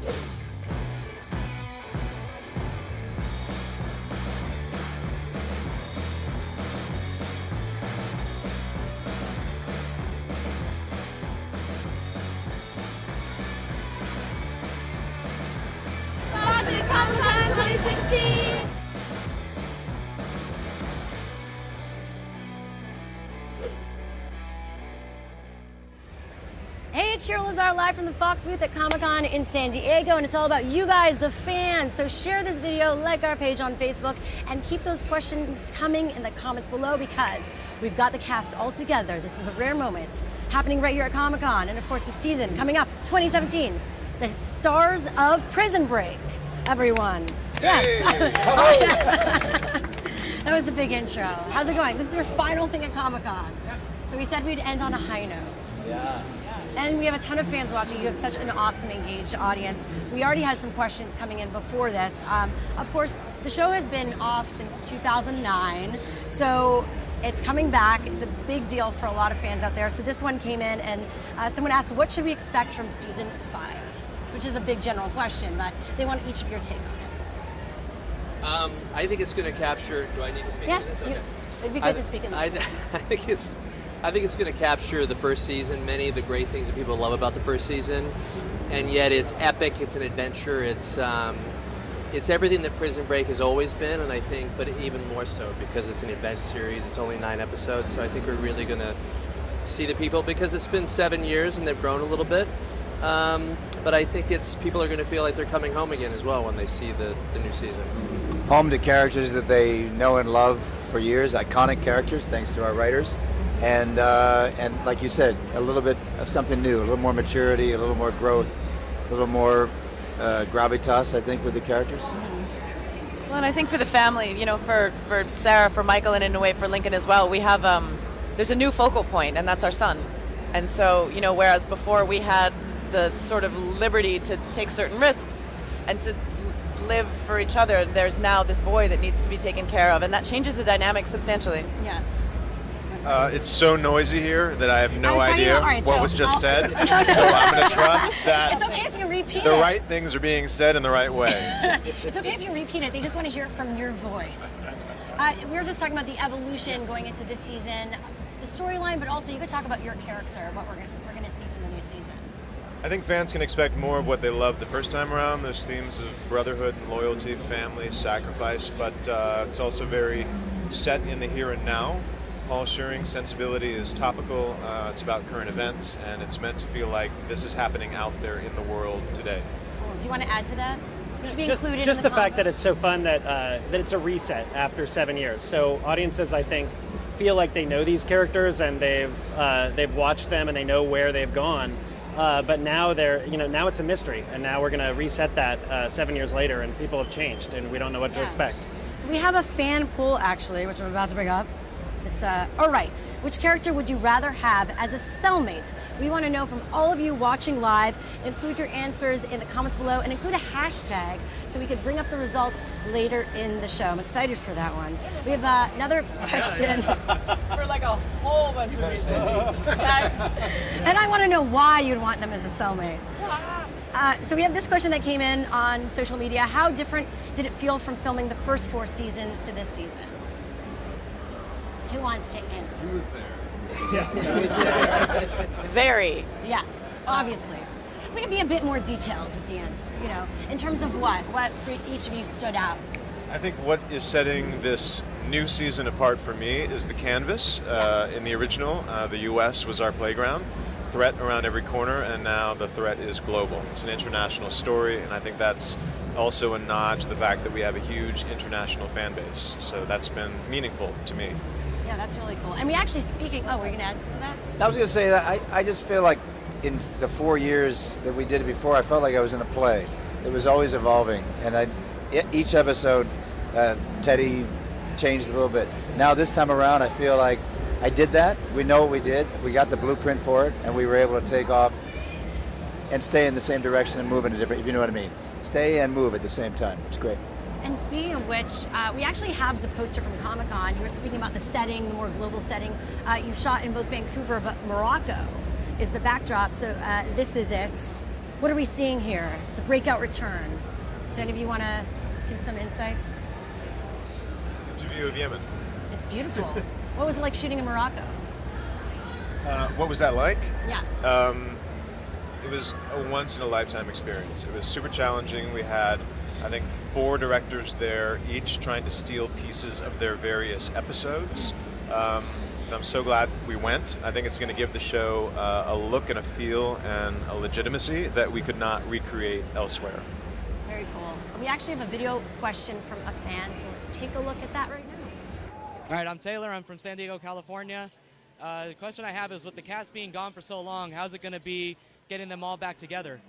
Comic-Con 2016! Hey, it's Cheryl Lazar live from the Fox booth at Comic-Con in San Diego, and it's all about you guys, the fans. So share this video, like our page on Facebook, and keep those questions coming in the comments below because we've got the cast all together. This is a rare moment happening right here at Comic-Con, and of course the season coming up, 2017. The stars of Prison Break, everyone. Yes. That was the big intro. How's it going? This is your final thing at Comic-Con. Yeah. So we said we'd end on a high note. Yeah. And we have a ton of fans watching. You have such an awesome, engaged audience. We already had some questions coming in before this. Of course, the show has been off since 2009, so it's coming back. It's a big deal for a lot of fans out there. So this one came in, and someone asked, what should we expect from season 5? Which is a big general question, but they want each of your take on it. I think it's going to capture. Do I need to speak? Yes, in this? Okay. it'd be good to speak in the I think it's going to capture the first season, many of the great things that people love about the first season, and yet it's epic. It's an adventure. It's everything that Prison Break has always been, and I think, but even more so because it's an event series. It's only 9 episodes, so I think we're really going to see the people because it's been 7 years and they've grown a little bit. But I think people are going to feel like they're coming home again as well when they see the new season. Home to characters that they know and love for years, iconic characters, thanks to our writers. And like you said, a little bit of something new, a little more maturity, a little more growth, a little more gravitas, I think, with the characters. Mm-hmm. Well, and I think for the family, you know, for Sarah, for Michael, and in a way for Lincoln as well, we have there's a new focal point, and that's our son. And so, you know, whereas before we had the sort of liberty to take certain risks and to live for each other, there's now this boy that needs to be taken care of, and that changes the dynamic substantially. Yeah. It's so noisy here that I have no idea what was just said. No. So I'm going to trust that it's okay if you repeat the it. right things are being said in the right way. It's okay if you repeat it. They just want to hear it from your voice. We were just talking about the evolution going into this season, the storyline, but also you could talk about your character, what we're going to see from the new season. I think fans can expect more of what they loved the first time around. There's themes of brotherhood and loyalty, family, sacrifice, but it's also very set in the here and now. Paul Scheuring's sensibility is topical, it's about current events, and it's meant to feel like this is happening out there in the world today. Cool. Do you want to add to that? To be included just in the fact that it's so fun that it's a reset after 7 years. So audiences, I think, feel like they know these characters and they've watched them and they know where they've gone. But now now it's a mystery, and now we're going to reset that 7 years later, and people have changed, and we don't know what to expect. So we have a fan poll, actually, which I'm about to bring up. All right, which character would you rather have as a cellmate? We want to know from all of you watching live. Include your answers in the comments below and include a hashtag so we could bring up the results later in the show. I'm excited for that one. We have another question. For like a whole bunch of reasons. And I want to know why you'd want them as a cellmate. So we have this question that came in on social media. How different did it feel from filming the first 4 seasons to this season? Who wants to answer? Who's there? Very. Yeah, obviously. We can be a bit more detailed with the answer, you know, in terms of what for each of you stood out. I think what is setting this new season apart for me is the canvas. In the original, the U.S. was our playground, threat around every corner, and now the threat is global. It's an international story, and I think that's also a nod to the fact that we have a huge international fan base. So that's been meaningful to me. Yeah, that's really cool. And we actually were you going to add to that? I was going to say that I just feel like in the 4 years that we did it before, I felt like I was in a play. It was always evolving, and each episode, Teddy changed a little bit. Now this time around, I feel like I did that. We know what we did. We got the blueprint for it, and we were able to take off and stay in the same direction and move in a different, if you know what I mean. Stay and move at the same time. It's great. And speaking of which, we actually have the poster from Comic-Con. You were speaking about the setting, the more global setting. You shot in both Vancouver, but Morocco is the backdrop. So this is it. What are we seeing here? The breakout return. Do any of you want to give some insights? It's a view of Yemen. It's beautiful. What was it like shooting in Morocco? What was that like? Yeah. It was a once-in-a-lifetime experience. It was super challenging. We had, I think, 4 directors there, each trying to steal pieces of their various episodes. I'm so glad we went. I think it's going to give the show a look and a feel and a legitimacy that we could not recreate elsewhere. Very cool. We actually have a video question from a fan, so let's take a look at that right now. All right, I'm Taylor. I'm from San Diego, California. The question I have is, with the cast being gone for so long, how's it going to be getting them all back together?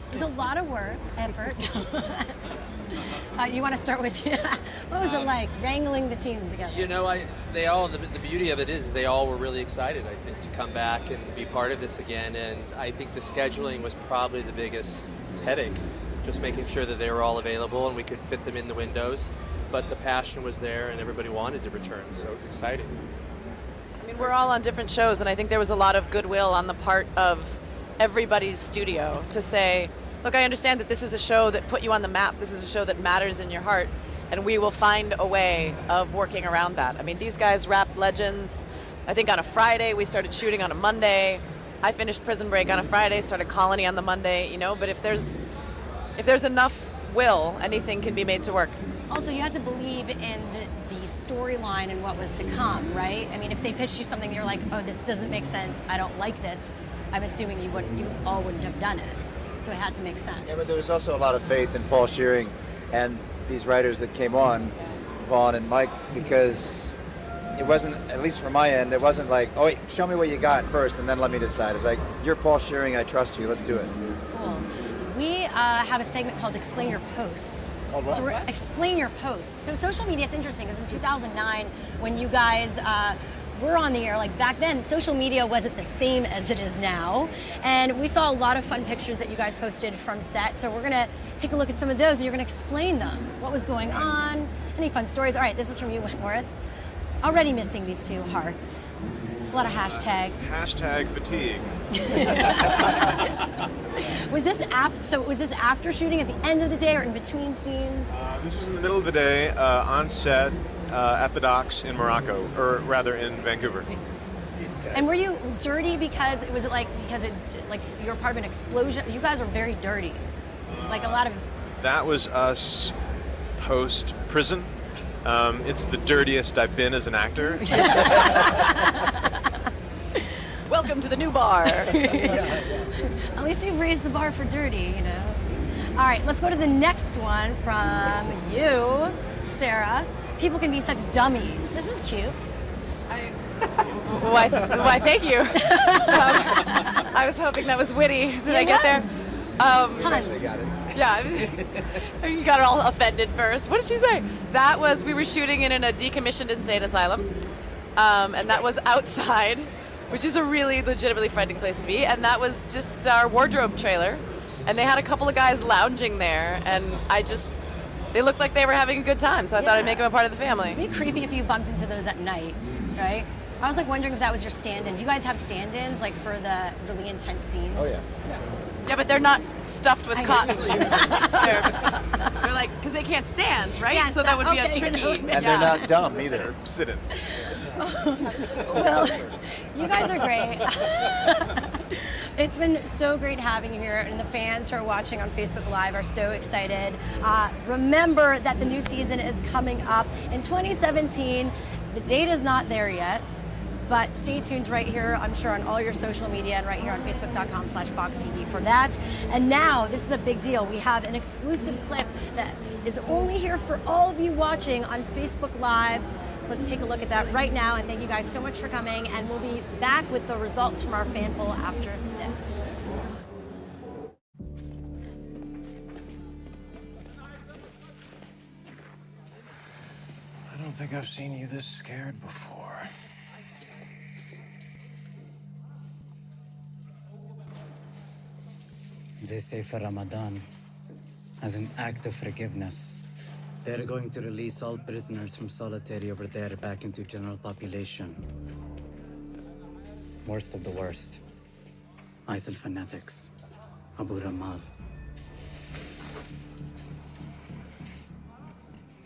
There's a lot of work, effort. You want to start with, what was it like wrangling the team together? You know, the beauty of it is they all were really excited, I think, to come back and be part of this again. And I think the scheduling was probably the biggest headache, just making sure that they were all available and we could fit them in the windows. But the passion was there and everybody wanted to return, so exciting. I mean, we're all on different shows, and I think there was a lot of goodwill on the part of everybody's studio to say, look, I understand that this is a show that put you on the map. This is a show that matters in your heart, and we will find a way of working around that. I mean, these guys wrapped Legends, I think, on a Friday. We started shooting on a Monday. I finished Prison Break on a Friday, started Colony on the Monday, you know, but if there's enough will, anything can be made to work. Also, you had to believe in the storyline and what was to come, right? I mean, if they pitched you something, you're like, oh, this doesn't make sense, I don't like this, I'm assuming you all wouldn't have done it. So it had to make sense. Yeah, but there was also a lot of faith in Paul Shearing and these writers that came on, Vaughn and Mike, because it wasn't, at least from my end, it wasn't like, oh, wait, show me what you got first and then let me decide. It's like, you're Paul Shearing, I trust you, let's do it. Cool. We have a segment called Explain Your Posts. So we're Explain Your Posts. So social media, it's interesting, because in 2009, when you guys were on the air, like back then, social media wasn't the same as it is now. And we saw a lot of fun pictures that you guys posted from set. So we're gonna take a look at some of those and you're gonna explain them. What was going on, any fun stories. All right, this is from you, Wentworth. Already missing these 2 hearts. A lot of hashtags. Hashtag fatigue. Was this after shooting, at the end of the day, or in between scenes? This was in the middle of the day, on set, at the docks in Morocco, or rather in Vancouver. And were you dirty because you're part of an explosion? You guys are very dirty. Like a lot of. That was us post-prison. It's the dirtiest I've been as an actor. Welcome to the new bar. At least you've raised the bar for dirty, you know. All right, let's go to the next one from you, Sarah. People can be such dummies. This is cute. Why, thank you. I was hoping that was witty. Did I get there? Actually got it. Yeah, you got all offended first. What did she say? That was, we were shooting in a decommissioned insane asylum, and that was outside, which is a really legitimately frightening place to be, and that was just our wardrobe trailer, and they had a couple of guys lounging there, and they looked like they were having a good time, so I thought I'd make them a part of the family. It'd be creepy if you bumped into those at night, right? I was like wondering if that was your stand-in. Do you guys have stand-ins like for the really intense scenes? Oh, yeah. Yeah, but they're not stuffed with cotton. they're like, because they can't stand, right? Yeah, so that would be a okay, tricky. And they're not dumb either. Sit in. Well, you guys are great. It's been so great having you here, and the fans who are watching on Facebook Live are so excited. Remember that the new season is coming up in 2017. The date is not there yet, but stay tuned right here, I'm sure, on all your social media and right here on Facebook.com/FoxTV for that. And now, this is a big deal. We have an exclusive clip that is only here for all of you watching on Facebook Live. So let's take a look at that right now, and thank you guys so much for coming, and we'll be back with the results from our fan poll after this. I don't think I've seen you this scared before. They say for Ramadan, as an act of forgiveness, they're going to release all prisoners from solitary over there back into general population. Worst of the worst. ISIL fanatics. Abu Ramal.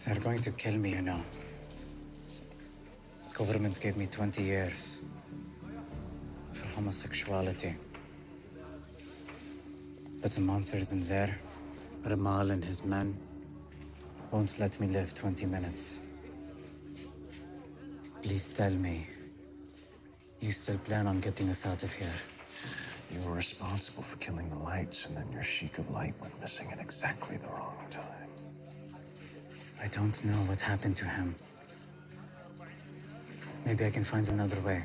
They're going to kill me, you know. Government gave me 20 years for homosexuality. But the monsters in there, Ramal and his men, won't let me live 20 minutes. Please tell me, you still plan on getting us out of here? You were responsible for killing the lights, and then your Sheik of Light went missing at exactly the wrong time. I don't know what happened to him. Maybe I can find another way.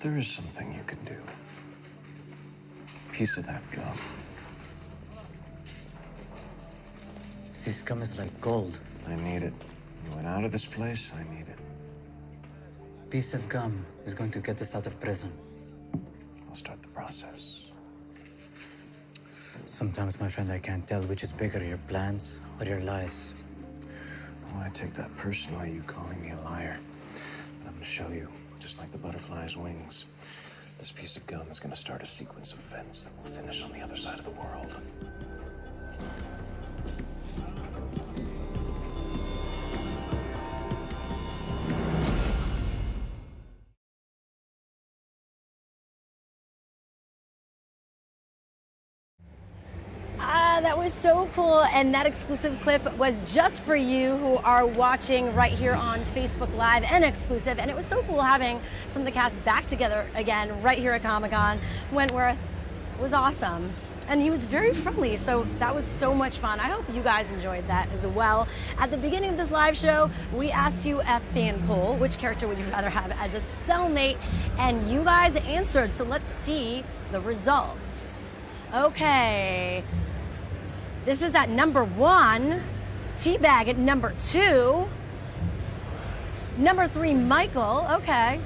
There is something you can do. Piece of that gum. This gum is like gold. I need it. You went out of this place, I need it. Piece of gum is going to get us out of prison. I'll start the process. Sometimes, my friend, I can't tell which is bigger, your plans or your lies. Oh, I take that personally, you calling me a liar. But I'm gonna show you, just like the butterfly's wings. This piece of gum is gonna start a sequence of events that will finish on the other side of the world. That was so cool, and that exclusive clip was just for you who are watching right here on Facebook Live and exclusive. And it was so cool having some of the cast back together again right here at Comic-Con. Wentworth was awesome, and he was very friendly, so that was so much fun. I hope you guys enjoyed that as well. At the beginning of this live show, we asked you a fan poll, which character would you rather have as a cellmate, and you guys answered, so let's see the results. Okay. This is at number 1, Teabag at number 2, number 3, Michael, okay,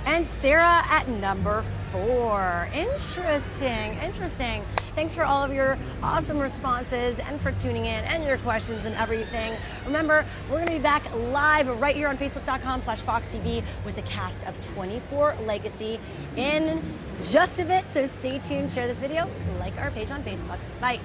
and Sarah at number 4. Interesting. Thanks for all of your awesome responses and for tuning in and your questions and everything. Remember, we're gonna be back live right here on Facebook.com/FoxTV with the cast of 24 Legacy in just a bit, so stay tuned, share this video, like our page on Facebook. Bye.